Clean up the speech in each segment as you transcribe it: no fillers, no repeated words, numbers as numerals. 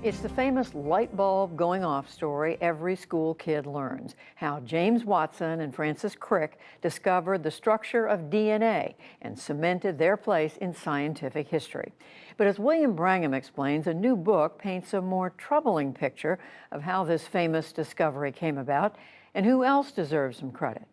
It's the famous light bulb going off story every school kid learns, how James Watson and Francis Crick discovered the structure of DNA and cemented their place in scientific history. But as William Brangham explains, a new book paints a more troubling picture of how this famous discovery came about and who else deserves some credit.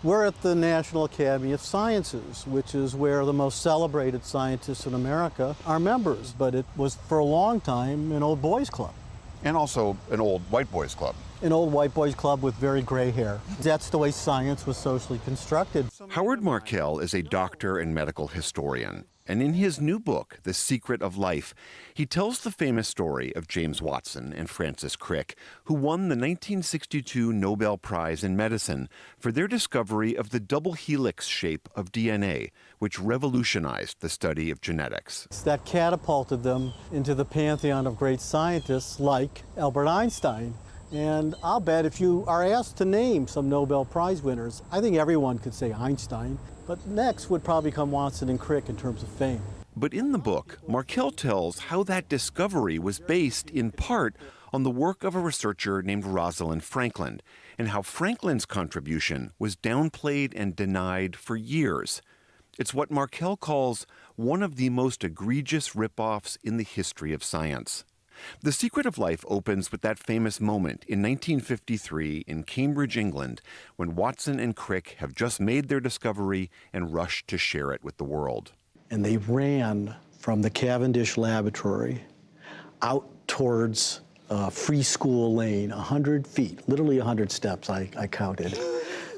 We're at the National Academy of Sciences, which is where the most celebrated scientists in America are members, but it was for a long time an old boys club. And also an old white boys club. An old white boys club with very gray hair. That's the way science was socially constructed. Howard Markel is a doctor and medical historian. And in his new book, The Secret of Life, he tells the famous story of James Watson and Francis Crick, who won the 1962 Nobel Prize in Medicine for their discovery of the double helix shape of DNA, which revolutionized the study of genetics. That catapulted them into the pantheon of great scientists like Albert Einstein. And I'll bet if you are asked to name some Nobel Prize winners, I think everyone could say Einstein. But next would probably come Watson and Crick in terms of fame. But in the book, Markel tells how that discovery was based in part on the work of a researcher named Rosalind Franklin, and how Franklin's contribution was downplayed and denied for years. It's what Markel calls one of the most egregious ripoffs in the history of science. The Secret of Life opens with that famous moment in 1953 in Cambridge, England, when Watson and Crick have just made their discovery and rush to share it with the world. And they ran from the Cavendish Laboratory out towards Free School Lane, 100 feet, literally 100 steps, I counted,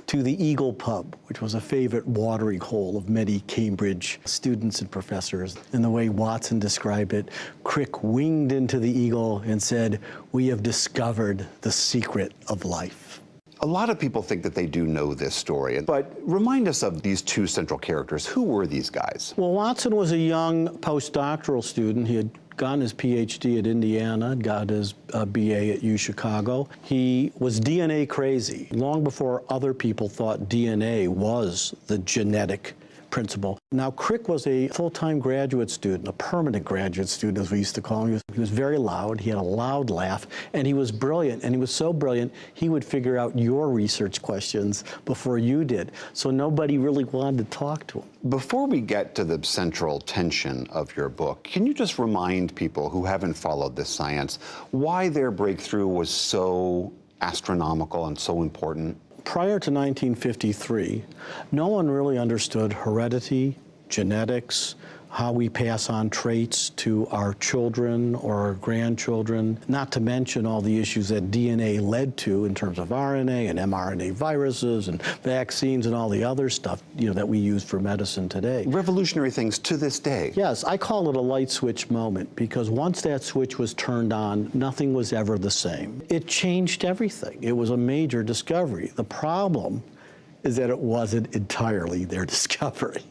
to the Eagle Pub, which was a favorite watering hole of many Cambridge students and professors. And the way Watson described it, Crick winged into the Eagle and said, "We have discovered the secret of life." A lot of people think that they do know this story, but remind us of these two central characters. Who were these guys? Well, Watson was a young postdoctoral student. He had gotten his PhD at Indiana, got his BA at UChicago. He was DNA crazy long before other people thought DNA was the genetic principle. Now, Crick was a full-time graduate student, a permanent graduate student, as we used to call him. He was very loud, he had a loud laugh, and he was brilliant. And he was so brilliant, he would figure out your research questions before you did. So nobody really wanted to talk to him. Before we get to the central tension of your book, can you just remind people who haven't followed this science why their breakthrough was so astronomical and so important? Prior to 1953, no one really understood heredity, genetics, how we pass on traits to our children or our grandchildren, not to mention all the issues that DNA led to in terms of RNA and mRNA viruses and vaccines and all the other stuff, that we use for medicine today. Revolutionary things to this day. Yes, I call it a light switch moment, because once that switch was turned on, nothing was ever the same. It changed everything. It was a major discovery. The problem is that it wasn't entirely their discovery.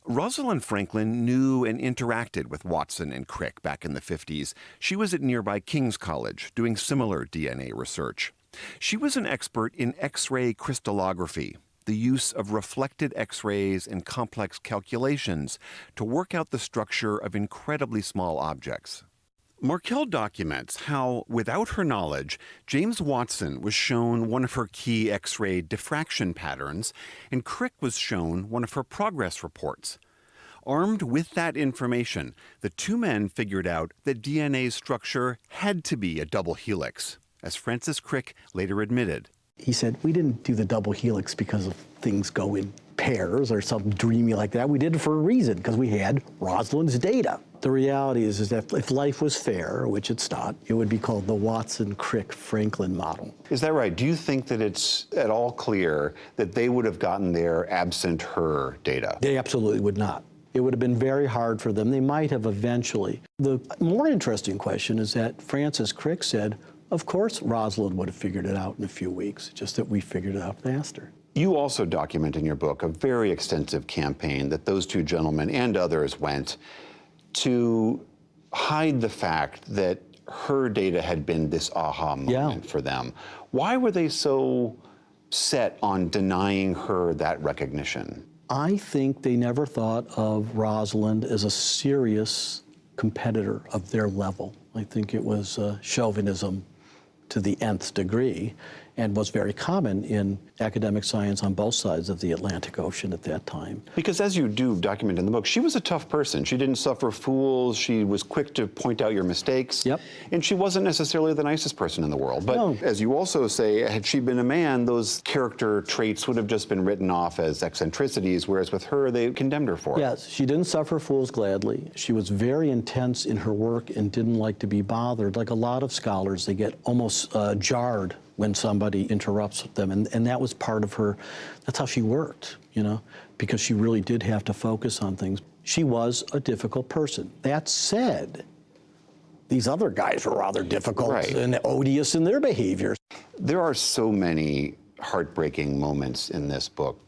Rosalind Franklin knew and interacted with Watson and Crick back in the 50s. She was at nearby King's College doing similar DNA research. She was an expert in X-ray crystallography, the use of reflected X-rays and complex calculations to work out the structure of incredibly small objects. Markel documents how, without her knowledge, James Watson was shown one of her key X-ray diffraction patterns, and Crick was shown one of her progress reports. Armed with that information, the two men figured out that DNA's structure had to be a double helix, as Francis Crick later admitted. He said, "We didn't do the double helix because of things go in pairs or something dreamy like that. We did it for a reason, because we had Rosalind's data." The reality is that if life was fair, which it's not, it would be called the Watson-Crick-Franklin model. Is that right? Do you think that it's at all clear that they would have gotten there absent her data? They absolutely would not. It would have been very hard for them. They might have eventually. The more interesting question is that Francis Crick said, of course Rosalind would have figured it out in a few weeks, just that we figured it out faster. You also document in your book a very extensive campaign that those two gentlemen and others went to hide the fact that her data had been this aha moment for them. Why were they so set on denying her that recognition? I think they never thought of Rosalind as a serious competitor of their level. I think it was chauvinism to the nth degree, and was very common in academic science on both sides of the Atlantic Ocean at that time. Because as you do document in the book, she was a tough person. She didn't suffer fools. She was quick to point out your mistakes. Yep. And she wasn't necessarily the nicest person in the world. But No. as you also say, had she been a man, those character traits would have just been written off as eccentricities, whereas with her, they condemned her for it. Yes, she didn't suffer fools gladly. She was very intense in her work and didn't like to be bothered. Like a lot of scholars, they get almost jarred when somebody interrupts them. And that was part of her, that's how she worked, you know, because she really did have to focus on things. She was a difficult person. That said, these other guys were rather difficult Right. and odious in their behavior. There are so many heartbreaking moments in this book.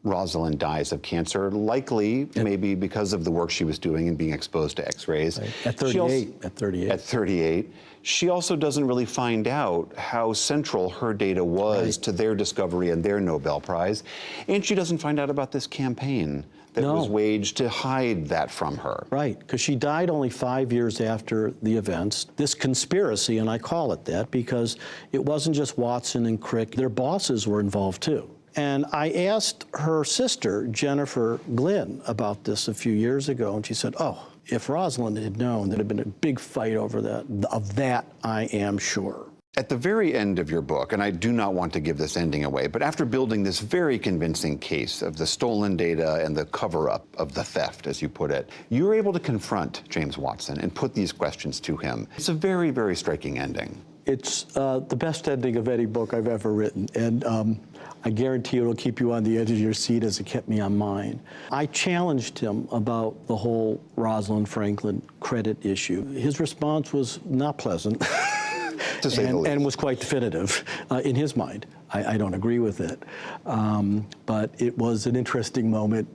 Rosalind dies of cancer, likely maybe because of the work she was doing and being exposed to X-rays. At She also- 38. At 38. At 38. She also doesn't really find out how central her data was to their discovery and their Nobel Prize. And she doesn't find out about this campaign that No. was waged to hide that from her. Right, because she died only 5 years after the events. This conspiracy, and I call it that because it wasn't just Watson and Crick, their bosses were involved too. And I asked her sister, Jennifer Glynn, about this a few years ago, and she said, oh, if Rosalind had known, there'd have been a big fight over that. Of that, I am sure. At the very end of your book, and I do not want to give this ending away, but after building this very convincing case of the stolen data and the cover-up of the theft, as you put it, you're able to confront James Watson and put these questions to him. It's a very, very striking ending. It's the best ending of any book I've ever written, and I guarantee it'll keep you on the edge of your seat as it kept me on mine. I challenged him about the whole Rosalind Franklin credit issue. His response was not pleasant. To say the least. And was quite definitive in his mind. I don't agree with it. But it was an interesting moment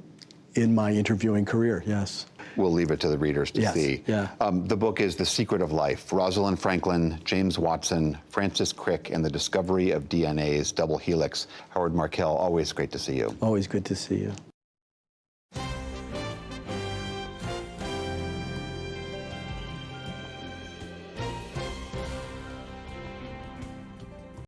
in my interviewing career, yes. We'll leave it to the readers to Yes, see. yeah. The book is The Secret of Life, Rosalind Franklin, James Watson, Francis Crick, and the Discovery of DNA's Double Helix. Howard Markel, always great to see you. Always good to see you.